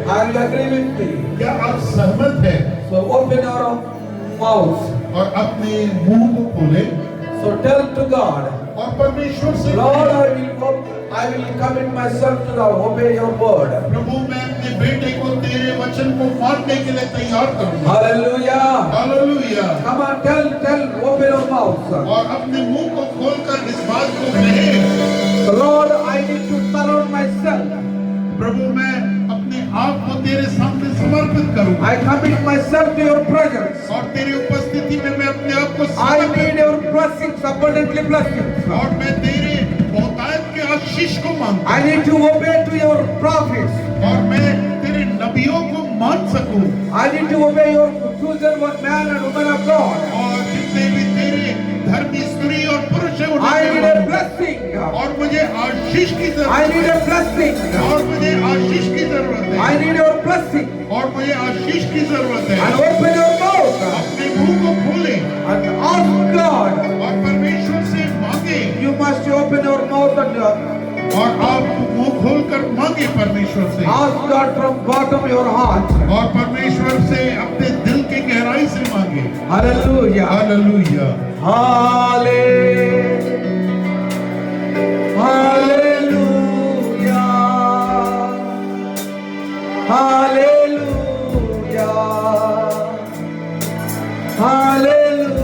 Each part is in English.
Are you agree with me? क्या आप सहमत हैं? So open your mouth. और अपने मुंह को खोले So tell to God, और परमेश्वर से Lord, I will commit myself to thou obey your word. प्रभु मैं अपने बेटे को तेरे वचन को मानने के लिए तैयार करूंगा। Hallelujah. Hallelujah. Come on, tell, open your mouth. और अपने मुंह को खोलकर इस बात को कहे, So Lord, I need to surround myself. प्रभु मैं अपने आप को तेरे सामने समर्पित करूंगा I commit myself to your presence. और तेरी उपस्थिति में मैं अपने आप को I समर्पित need your blessings, abundantly blessings. और मैं तेरे बहुतायत के आशीष को मांगता I need to obey to your prophets. और मैं तेरे नबियों को मान सकूं I need to obey your chosen one man and woman of God. और जितने भी तेरे धर्मी स्त्री और पुरुष हैं I need a उन्हें blessing. और मुझे आशीष की I जरूरत need है a blessing. और मुझे आशीष की जरूरत I है need your blessing. और मुझे आशीष की जरूरत है। And open your mouth अपने मुंह को खोले and ask God. और परमेश्वर से मांगे You must open your mouth and और आप मुंह खोलकर मांगे परमेश्वर से ask God from bottom of your heart. और परमेश्वर से अपने दिल के गहराई से मांगे। Hallelujah. Hallelujah. Hallelujah. Hallelujah. Hallelujah.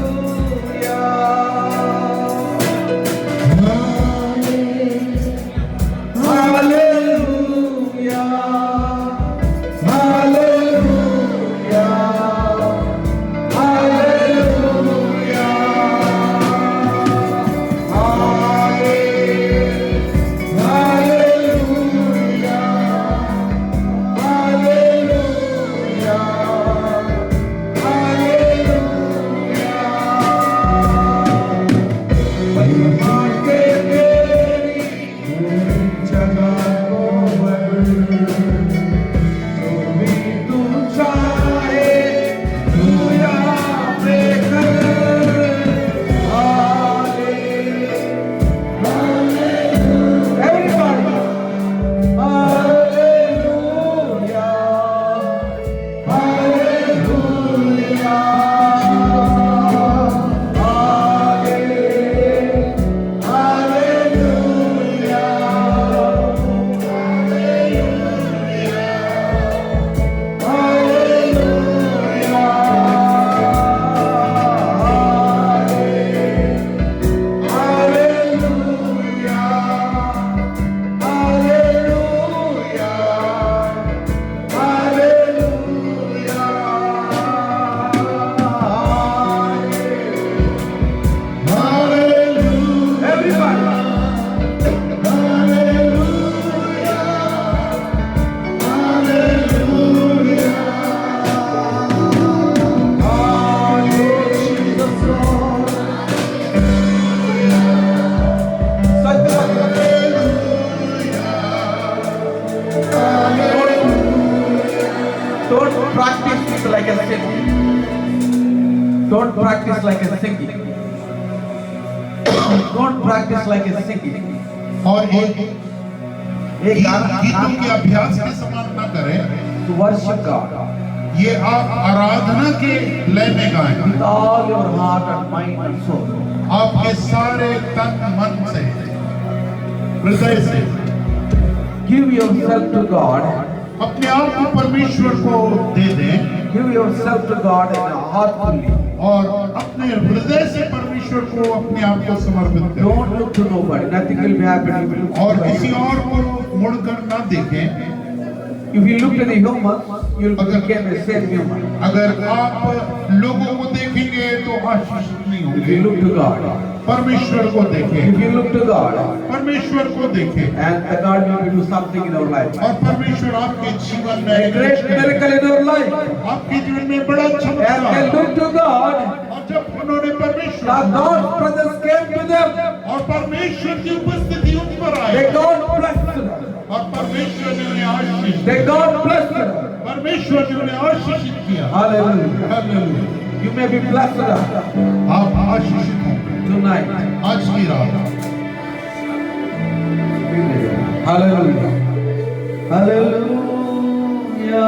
practice like a singing. Don't practice like a singing. Don't practice like a singing. और एक गीतों के अभ्यास के समान न करें. To worship God. ये आप आराधना के लय में गाएं. With all your heart and mind and soul. आपके सारे तन मन से, हृदय से. Give yourself to God. अपने आप को परमेश्वर को दे दें. Give yourself to God heartfully. और अपने हृदय से परमेश्वर को अपने आप को समर्पित करें. Don't look to nobody. Nothing will be happening. You will look और to किसी God. और को मुड़कर न देखें. If you look to the human, you will become a same human. अगर आप लोगों को देखेंगे तो आशीषित नहीं If you होंगे. look to God, परमेश्वर को देखें. if you look to God, परमेश्वर को देखें. and the God will do something in our life. और परमेश्वर आपके जीवन में A great miracle in our life. आपके जीवन में बड़ा And they चमत्कार. look to God. और जब उन्होंने The परमेश्वर God's presence came to them. और परमेश्वर की उपस्थिति उन पर They I God blessed them. और परमेश्वर ने उन्हें आशीष They the. God blessed them. परमेश्वर ने उन्हें आशीषित किया. Hallelujah. Hallelujah. You may be blessed आप आशीषित हों tonight. आज की रात. Hallelujah. Hallelujah.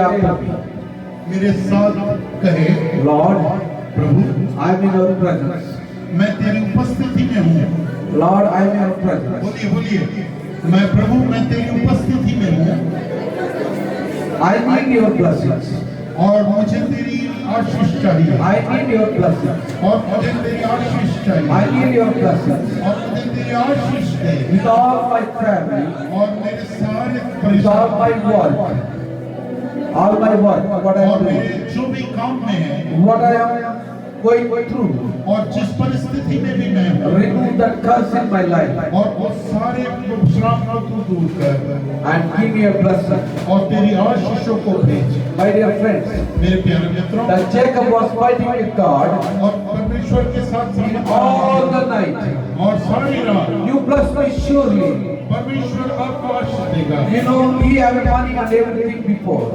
after me. मेरे साथ कहे, Lord, Prabhu I am in your presence. मैं तेरी उपस्थिति में हूँ। Lord, I am in your presence. बोलिए बोलिए, मैं प्रभु मैं तेरी उपस्थिति में हूँ I need your blessings. और मुझे तेरी आशीष चाहिए। I need your blessings. और मुझे तेरी आशीष चाहिए। I need your blessings. और मुझे तेरी आशीष दे। With all my family, और मेरे सारे with परिवार all my work, what I और am मेरे doing, जो भी काम में है what I am going through, और जिस परिस्थिति में भी मैं हूँ remove that curse in my life और वो सारे श्राप को तू दूर कर and give me a blessing. और तेरी आशीषों को भेज। My dear friends, मेरे प्यारे मित्रों, that Jacob was fighting with God और परमेश्वर के साथ all the night. और सारी रात You bless me surely. परमेश्वर आपको आशीष देगा। You know, he had money and everything before.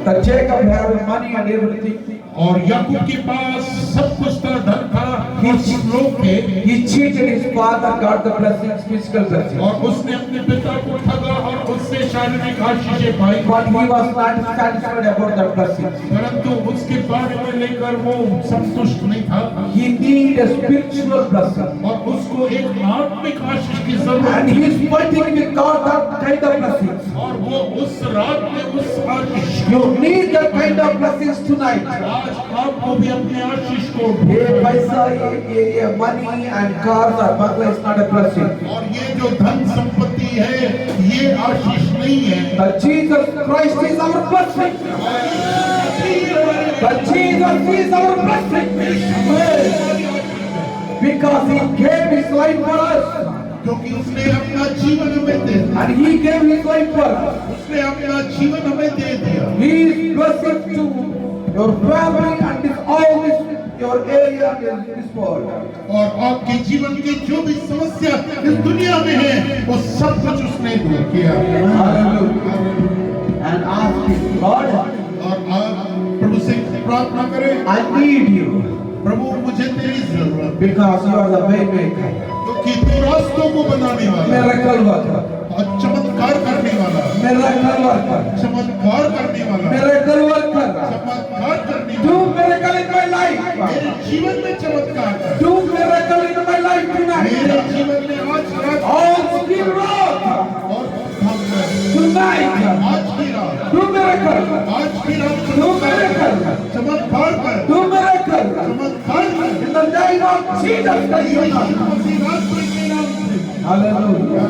That Jacob had money and everything. और याकूब के पास सब कुछ था, धन था, कुछ लोग थे। He cheated his father, got the blessings, physical blessings. और उसने अपने पिता को ठगा और उससे शारीरिक आशीषें पाई। But he was not satisfied about that blessings. परंतु उसके बारे में लेकर वो संतुष्ट नहीं था। He needed a spiritual blessing. और उसको एक आत्मिक आशीष की जरूरत And थी। he is fighting with God that kind of blessings. और वो उस रात में उस आशीष You need that kind of blessings tonight. आज आपको भी अपने आशीष को ये पैसा, ये money and cars or bungalow is not a blessing. और ये जो धन संपत्ति है ये आशीष नहीं है। That Jesus Christ is our blessing. That Jesus is our blessing. Because he gave his life for us. क्योंकि उसने अपना जीवन हमें दे दिया। And he gave his life for us. उसने अपना जीवन हमें दे दिया। He is blessing to your family and this all this your area and this world. और आपके जीवन की जो भी समस्या इस दुनिया में है वो सब कुछ उसने दूर किया। Hallelujah. And ask him, Lord, और आप प्रभु से प्रार्थना करें, I need you प्रभु मुझे तेरी जरूरत because you are the way maker. क्योंकि तू रास्तों को बनाने वाला Miracle worker. और चमत्कार करने वाला, Miracle worker. चमत्कार करने वाला, Miracle worker. चमत्कार करने Do वाला। miracle in my life. मेरे जीवन में चमत्कार कर। Do miracle in my life मेरे tonight. जीवन में आज रात All skill rock. और हम Tonight. आज की रात, Do miracle. आज की रात Do miracle. चमत्कार कर, Do miracle. चमत्कार कर। In the name of Jesus Christ. यीशु मसीह रास्ते के नाम से। Hallelujah.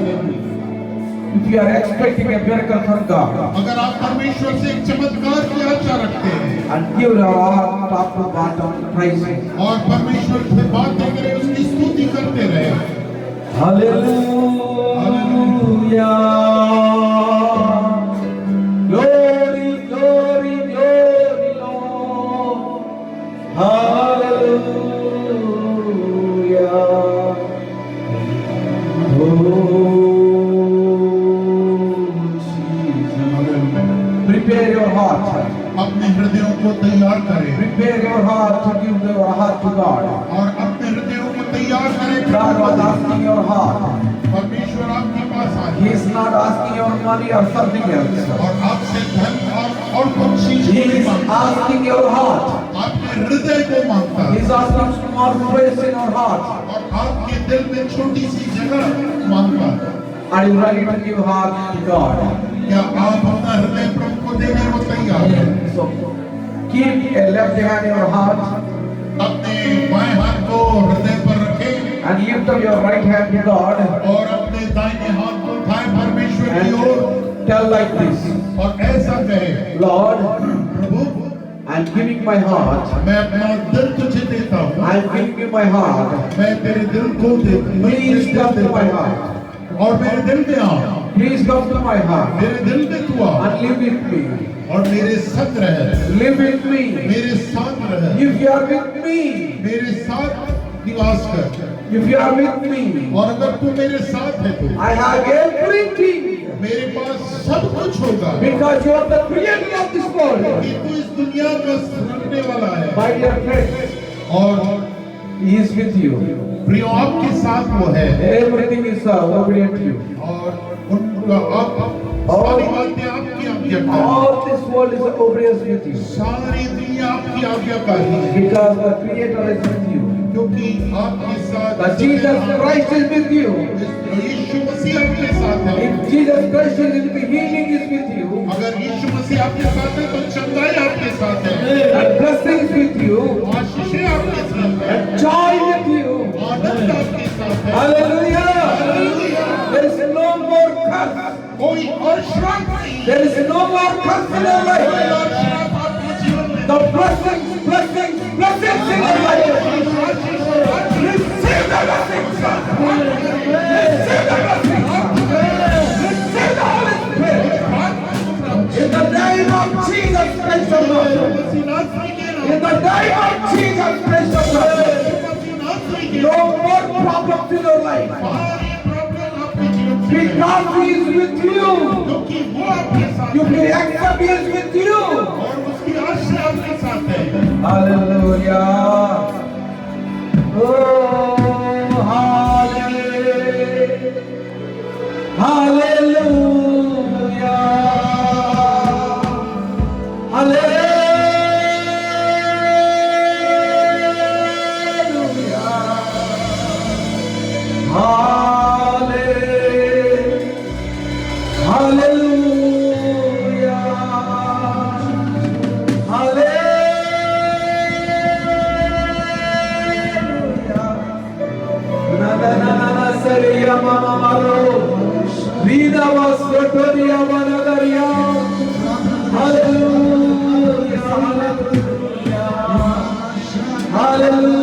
If you are expecting a miracle from God अगर आप परमेश्वर से एक चमत्कार की आशा रखते हैं and give your heart top to bottom praise Him. और परमेश्वर से बातें करें, उसकी स्तुति करते रहे। Hallelujah. Glory, glory, glory, Lord. Hallelujah. Prepare your heart. अपने हृदयों को तैयार करें Prepare your heart to give your heart to God. और अपने हृदयों को तैयार करें। God was asking your heart. परमेश्वर आपके पास आए He is not asking your money or something else. और आपसे धन और कुछ चीज He नहीं is मांगता। asking your heart. आपके हृदय को मांगता He है is asking small place in your heart. और आपके दिल में छोटी सी जगह मांगता है। Are you ready to give heart to God? क्या आप अपना हृदय प्रभु को देने को तैयार हैं? So keep a left hand in your heart अपने बाएं हाथ को हृदय पर रखें and lift up your right hand to God और अपने दाहिने हाथ को उठाएं परमेश्वर की ओर and tell like this, और ऐसा कहे, Lord, Prabhu I'm giving my heart. मैं अपना दिल तुझे देता हूँ। I'm giving you my heart. मैं तेरे दिल को देता हूँ। Please come to my heart. और मेरे दिल में आ, Please come to my heart मेरे दिल में तू आ and live with me. और मेरे संग रह, Live with me. मेरे साथ रह, If you are with me, मेरे साथ निवास कर। if you are with me, और अगर तू मेरे साथ है तो I have everything मेरे पास सब कुछ होगा because you are the creator of this world. कि तू इस दुनिया का रखने वाला है। My dear friends, और He is with you. प्रियो आपके साथ वो है Everything is obedient to you. और उनका आप सारी बातें आपकी आज्ञाकारी All this world is oblivious with you. सारी दुनिया आपकी आज्ञाकारी है Because the Creator is with you. क्योंकि आपके साथ But Jesus Christ is with you. यीशु मसीह आपके साथ है If Jesus Christ is with you, healing is with you. अगर यीशु मसीह आपके साथ है तो चंगाई आपके साथ है And blessings with you. आशीषें आपके साथ है And joy with you. आनंद आपके साथ है Hallelujah. There is no more curse. कोई और श्राप नहीं There is no more curse in your कोई life. और श्राप आपके जीवन में The blessings in your life. Receive the blessings. Receive the blessings. Receive the Holy Spirit. In the name of Jesus Christ of Nazareth. In the name of Jesus Christ of Nazareth. No more problems in your life. Because He is with you. You can accept He is with you. Hallelujah. Oh, hallelujah.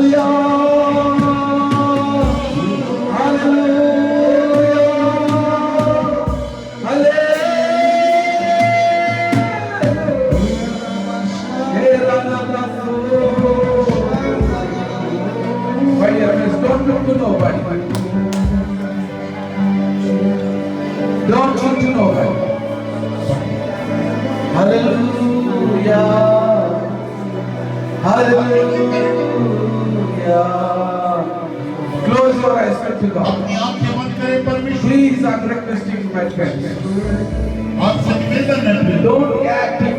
Hallelujah. Don't look to nobody. Don't look to nobody. Hallelujah. Hallelujah. Close your eyes to God. अपनी आंखें बंद करें परमेश्वर Please, I'm requesting my friends. आपसे निवेदन है Don't act it.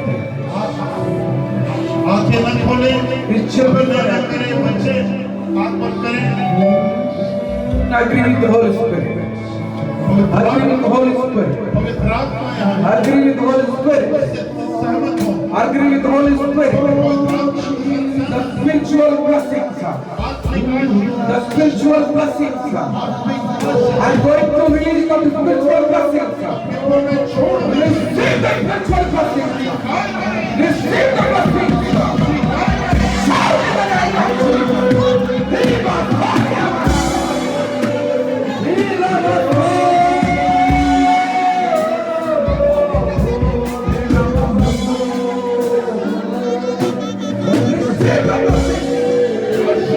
आंखें बंद खोलें His children निवेदन are करें बच्चे आंख बंद करें agree with the Holy Spirit. Agree with the Holy Spirit. पवित्र आत्मा यहाँ है Agree with the Holy Spirit. सहमत हो Agree with the Holy Spirit. पवित्र आत्मा The spiritual blessings. आत्मिक आशीष The spiritual blessings. आत्मिक I'm going to release the spiritual blessings. को मैं छोड़ दूं Receive the spiritual blessings. Receive the blessings. Shout in the name of Jesus. Leave us fire. Leave us Receive the blessings.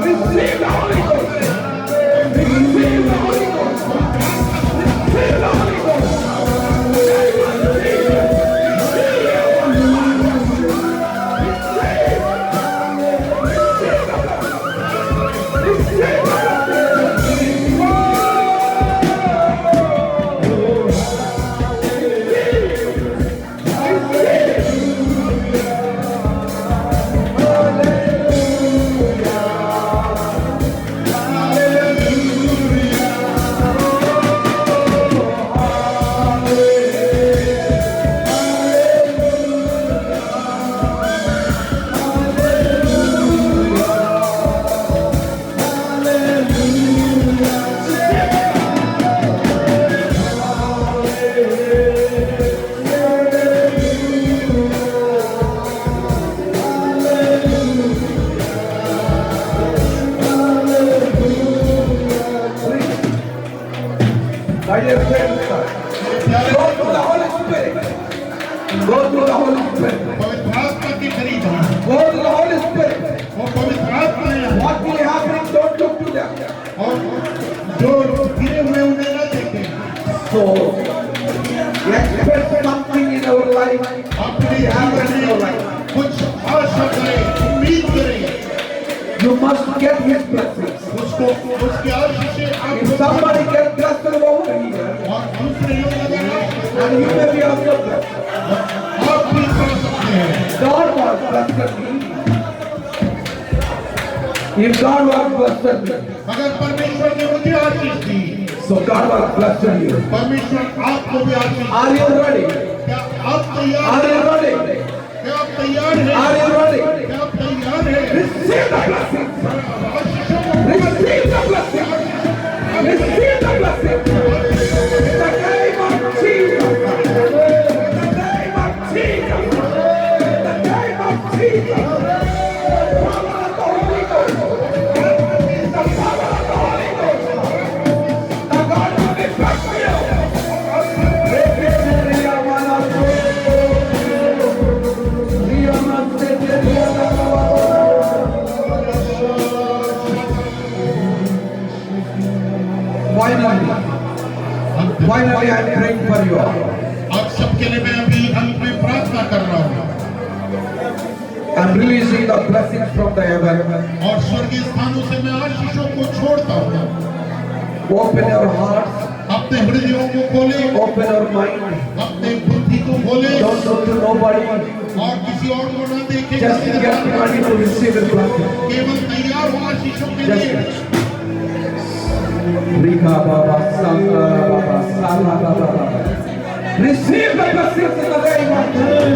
Receive the Holy God was blessed me, if God was blessed me, अगर परमेश्वर ने मुझे आशीष दी, so God was blessed you. परमेश्वर आपको भी आशीष दे। Are you ready? क्या आप तैयार Are हैं? you ready? क्या आप तैयार हैं? Are you ready? क्या आप तैयार हैं? Receive the blessing. आशीषों को Receive the blessing. Receive the blessing. In the name of Jesus. In the name of Jesus. In the name of Jesus. The power of the Holy Ghost. The power of the Holy Ghost. The God who is blessed you. Finally, I am praying for you all. आप सबके लिए मैं अभी अंत में प्रार्थना कर रहा हूँ I am releasing the blessings from the heaven. और स्वर्गीय स्थानों से मैं आशीषों को छोड़ता हूँ। Open your hearts. अपने हृदयों को खोले, Open your mind. अपने बुद्धि को खोले Don't look to nobody. और किसी और को न देखे। Just get ready to receive the blessing. केवल तैयार हो आशीषों के Just लिए। Rika Baba, Santa Baba, Santa Baba. Receive the blessings in the name of Jesus.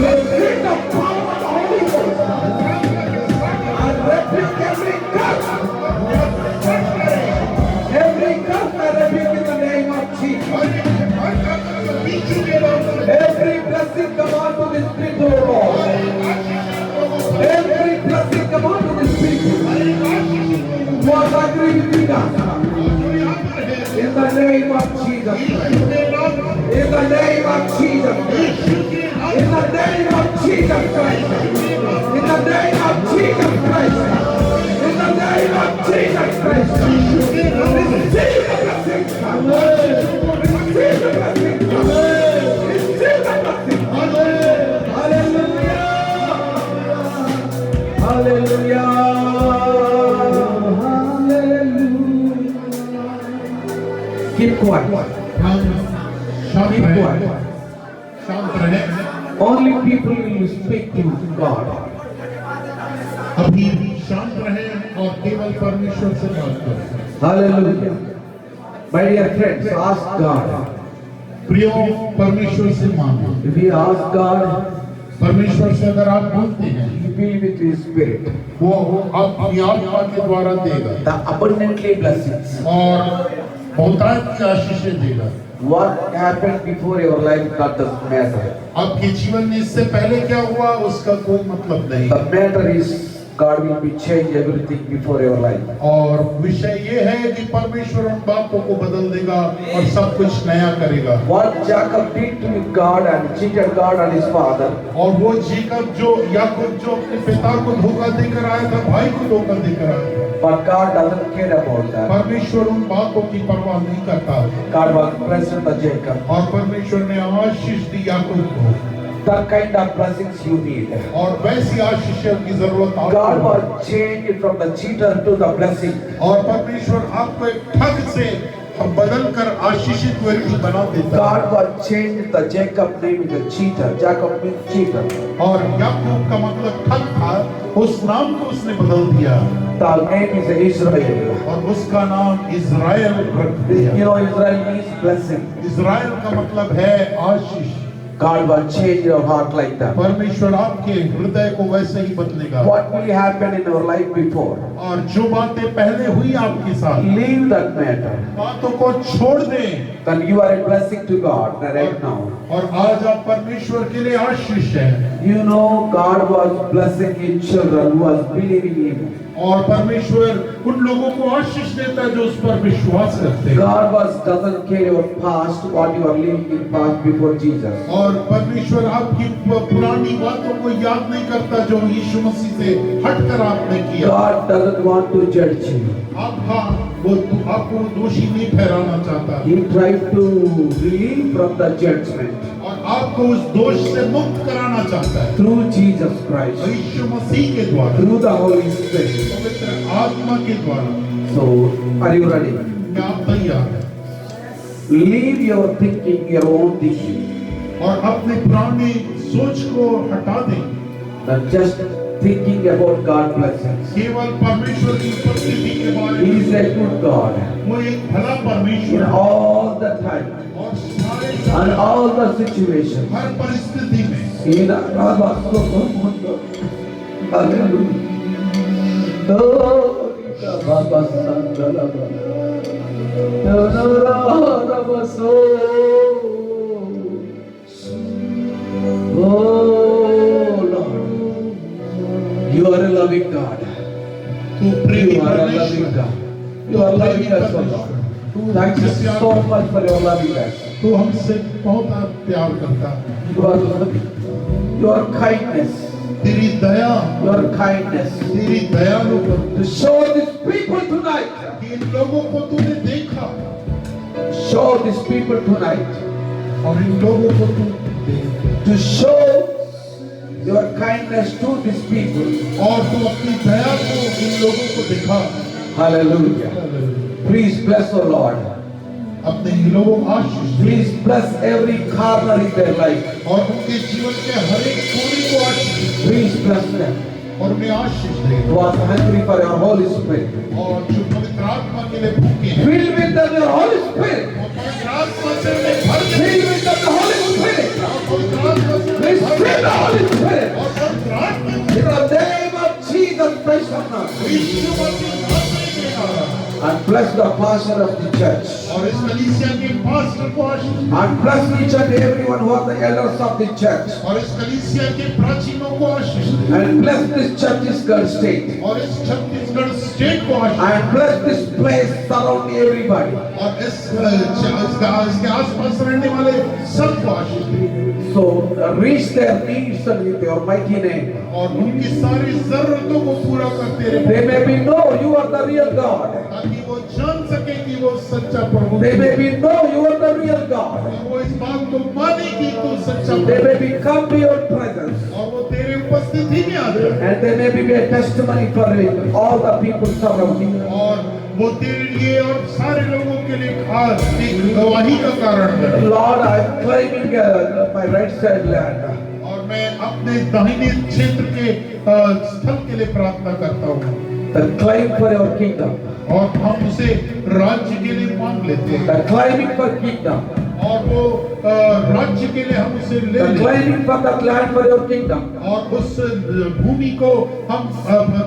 Receive the power of the Holy Ghost. And rebuke every curse. Every curse I rebuke in the name of Jesus. Every blessing come on to this people, Lord. Every blessing come on to this people. Was agree with you now. In the name of Jesus Christ. In the name of Jesus Christ. In the name of Jesus Christ. In the name of Jesus Christ. In the name of Jesus Christ. Receive the blessing. Receive the blessing. Receive the blessing. Hallelujah. Hallelujah. Keep quiet. शांत Keep रहे, quiet. शांत रहे। Only people will speak to God. अभी शांत रहे और केवल परमेश्वर से बात करें। Hallelujah. My dear friends, ask God. प्रियो, परमेश्वर से मांगो। If you ask God, परमेश्वर से अगर आप मांगते हैं, He will with His Spirit. वो अपनी आत्मा के द्वारा देगा The abundantly blessings. और बहुतायत की आशीषें देगा। What happened before your life that doesn't matter. आपके जीवन में इससे पहले क्या हुआ उसका कोई मतलब नहीं। The matter is God will be change everything before your life. और विषय ये है कि परमेश्वर उन बातों को बदल देगा और सब कुछ नया करेगा। What Jacob did to God and cheated God and his father. और वो याकूब जो अपने पिता को धोखा देकर आया था, भाई को धोखा देकर आया था। But God doesn't care about that. परमेश्वर उन बातों की परवाह नहीं करता God was blessing the Jacob. और परमेश्वर ने आशीष दी याकूब को That kind of blessings you need. और वैसी आशीषों की जरूरत God आपको was changed from the cheater to the blessing. और परमेश्वर आपको एक ठग से बदल कर आशीषित व्यक्ति बना देता है। God was changed the Jacob name is a cheater. Jacob means cheater. और याकूब का मतलब ठग था, उस नाम को उसने बदल दिया The name is Israel. और उसका नाम इज़राइल रख दिया। You know Israel means blessing. Israel का मतलब है आशीष। God will change your heart like that. परमेश्वर आपके हृदय को वैसे ही बदलेगा। What will happen in your life before? और जो बातें पहले हुई आपके साथ, Leave that matter. बातों को छोड़ दें। Then you are a blessing to God right now. और आज आप परमेश्वर के लिए आशीष हैं। You know God was blessing His children who was believing Him. और परमेश्वर उन लोगों को आशीष देता है जो उस पर विश्वास करते हैं। God doesn't care your past, what you are living in past before Jesus. और परमेश्वर आपकी पुरानी बातों को याद नहीं करता जो यीशु मसीह से हटकर आपने किया। God doesn't want to judge you. आपको दोषी नहीं ठहराना चाहता। He tried to relieve from the judgment और आपको उस दोष से मुक्त कराना चाहता है through Jesus Christ, यीशु मसीह के द्वारा, through the Holy Spirit. पवित्र आत्मा के द्वारा। So, are you ready? क्या आप तैयार हैं? Leave your thinking, your own thinking. और अपनी पुरानी सोच को हटा दें, and just thinking about God's blessings. केवल परमेश्वर की उपस्थिति के बारे He में। is a good God वो एक भला in परमेश्वर है all the time और सारे and all the situations. हर परिस्थिति में। In Hallelujah. Oh, Baba Sandalaba. Oh Lord, you are a loving God. तू प्रेमी You are a loving परमेश्वर, God. You are loving us, O Lord. Thank you so much for your loving us. तू हमसे बहुत प्यार करता है। You are loving. Your kindness, तेरी दया, your kindness. तेरी दयालुता, To show these people tonight. कि इन लोगों को तूने देखा Show these people tonight. और इन लोगों को तू देख, To show your kindness to these people. और तू अपनी दया को इन लोगों को दिखा। Hallelujah. Please bless, O Lord. अपने इन लोगों को आशीष दे Please bless every corner in their life. और उनके जीवन के हर एक कोने को आशीष दे Please bless them. और उन्हें आशीष दे Who are hungry for your Holy Spirit. और जो पवित्र आत्मा के लिए भूखे हैं Fill with them your Holy Spirit. और पवित्र आत्मा से उन्हें भर दे Fill with them the Holy Spirit. और पवित्र आत्मा से उन्हें भर Receive they the Holy Spirit. और पवित्र आत्मा In the name of Jesus Christ of Nazareth. यीशु मसीह नाम में आया And bless the pastor of the church. और इस कलीसिया के पास्टर को आशीष दे And bless each and everyone who are the elders of the church. और इस कलीसिया के प्राचीनों को आशीष दे And bless this church's girl state. और इस छत्तीसगढ़ स्टेट को आशीष And bless this place surrounding everybody. दे और इसके आसपास रहने वाले सबको आशीष दे So reach their needs and with your mighty name. और उनकी सारी जरूरतों को पूरा करते रहे They may be know you are the real God. ताकि वो जान सके कि वो सच्चा प्रभु They है। may be know you are the real God. वो इस बात को माने कि तू सच्चा They Prabhu may be come to your presence. और वो तेरे उपस्थिति में आ जाए And they may be a testimony for all the people surrounding you. और वो तेरे लिए और सारे लोगों के लिए खास एक गवाही का कारण बने Lord, I am claiming my right side land. और मैं अपने दाहिने क्षेत्र के स्थल के लिए प्रार्थना करता हूँ The claim for your kingdom. और हम उसे राज्य के लिए मांग लेते हैं The claiming for kingdom. और वो राज्य के लिए हम उसे ले The लेते हैं claiming for that land for your kingdom. और उस भूमि को हम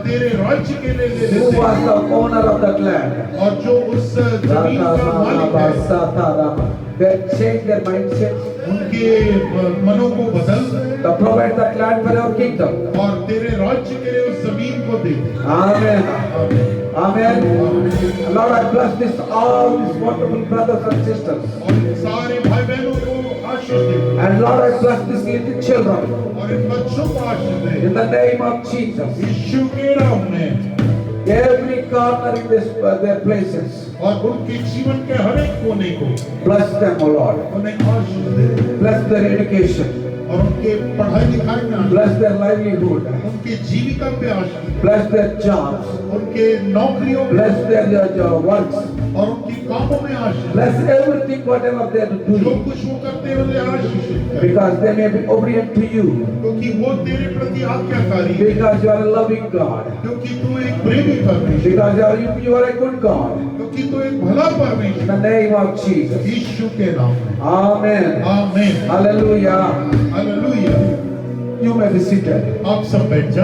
तेरे राज्य के लिए ले Who लेते was हैं the owner of that land? और जो उस जमीन का मालिक है They change their mindsets. उनके मनों को बदल To provide that land for your kingdom. और तेरे राज्य के लिए उस जमीन को दे दे Amen. आमीन। Amen. Lord, I bless this all these wonderful brothers and sisters. और इन सारे भाई बहनों को आशीष दे And Lord, I bless these little children. और इन बच्चों को आशीष दे In the name of Jesus. यीशु के नाम में Every corner in their places. और उनके जीवन के हर एक कोने को Bless them, O Lord. उन्हें आशीष दे Bless their education. और उनके पढ़ाई लिखाई में आशीष Bless their livelihood. उनके जीविका पे आशीष दे Bless their jobs. उनके नौकरियों में Bless their works. और उनके कामों में आशीष दे Bless everything, whatever they are जो doing. कुछ वो करते हैं उन्हें आशीष दे Because they may be obedient to you. क्योंकि वो तेरे प्रति आज्ञाकारी है Because you are a loving God. क्योंकि तू एक प्रेमी परमेश्वर Because you are a good God. क्योंकि तू एक भला In परमेश्वर the name of Jesus. यीशु के नाम में Amen. आमीन Hallelujah. Hallelujah You may be seated. आप सब बैठ जाएं